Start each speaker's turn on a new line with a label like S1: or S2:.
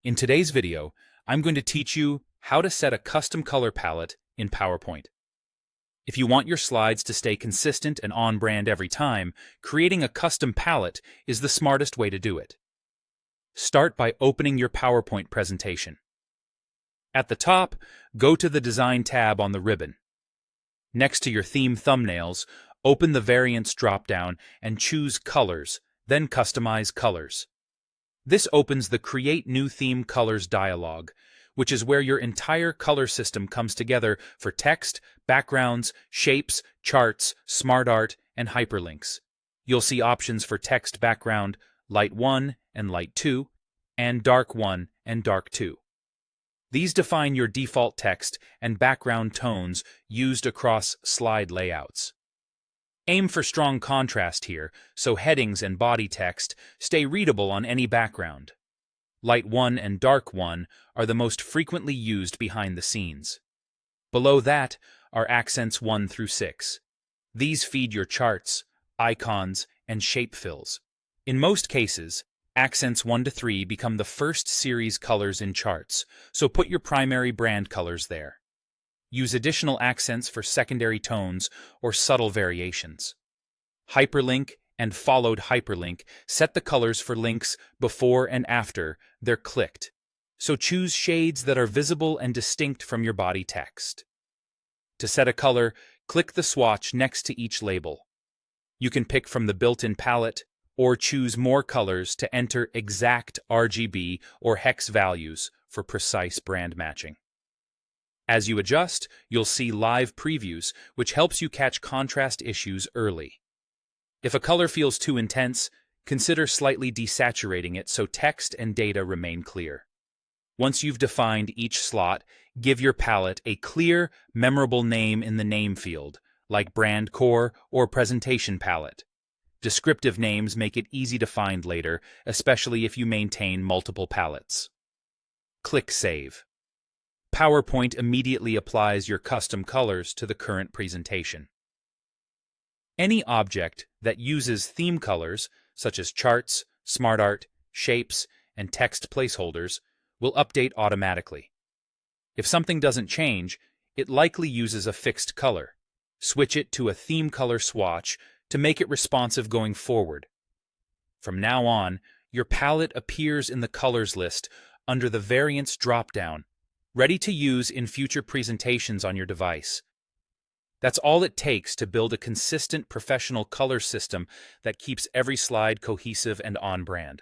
S1: In today's video, I'm going to teach you how to set a custom color palette in PowerPoint. If you want your slides to stay consistent and on-brand every time, creating a custom palette is the smartest way to do it. Start by opening your PowerPoint presentation. At the top, go to the Design tab on the ribbon. Next to your theme thumbnails, open the Variants drop-down and choose Colors, then Customize Colors. This opens the Create New Theme Colors dialog, which is where your entire color system comes together for text, backgrounds, shapes, charts, smart art, and hyperlinks. You'll see options for text background, light 1 and light 2, and dark 1 and dark 2. These define your default text and background tones used across slide layouts. Aim for strong contrast here, so headings and body text stay readable on any background. Light 1 and dark 1 are the most frequently used behind the scenes. Below that are accents 1 through 6. These feed your charts, icons, and shape fills. In most cases, accents 1 to 3 become the first series colors in charts, so put your primary brand colors there. Use additional accents for secondary tones or subtle variations. Hyperlink and followed hyperlink set the colors for links before and after they're clicked, so choose shades that are visible and distinct from your body text. To set a color, click the swatch next to each label. You can pick from the built-in palette or choose more colors to enter exact RGB or hex values for precise brand matching. As you adjust, you'll see live previews, which helps you catch contrast issues early. If a color feels too intense, consider slightly desaturating it so text and data remain clear. Once you've defined each slot, give your palette a clear, memorable name in the name field, like Brand Core or Presentation Palette. Descriptive names make it easy to find later, especially if you maintain multiple palettes. Click Save. PowerPoint immediately applies your custom colors to the current presentation. Any object that uses theme colors, such as charts, smart art, shapes, and text placeholders, will update automatically. If something doesn't change, it likely uses a fixed color. Switch it to a theme color swatch to make it responsive going forward. From now on, your palette appears in the colors list under the Variants drop-down, ready to use in future presentations on your device. That's all it takes to build a consistent professional color system that keeps every slide cohesive and on-brand.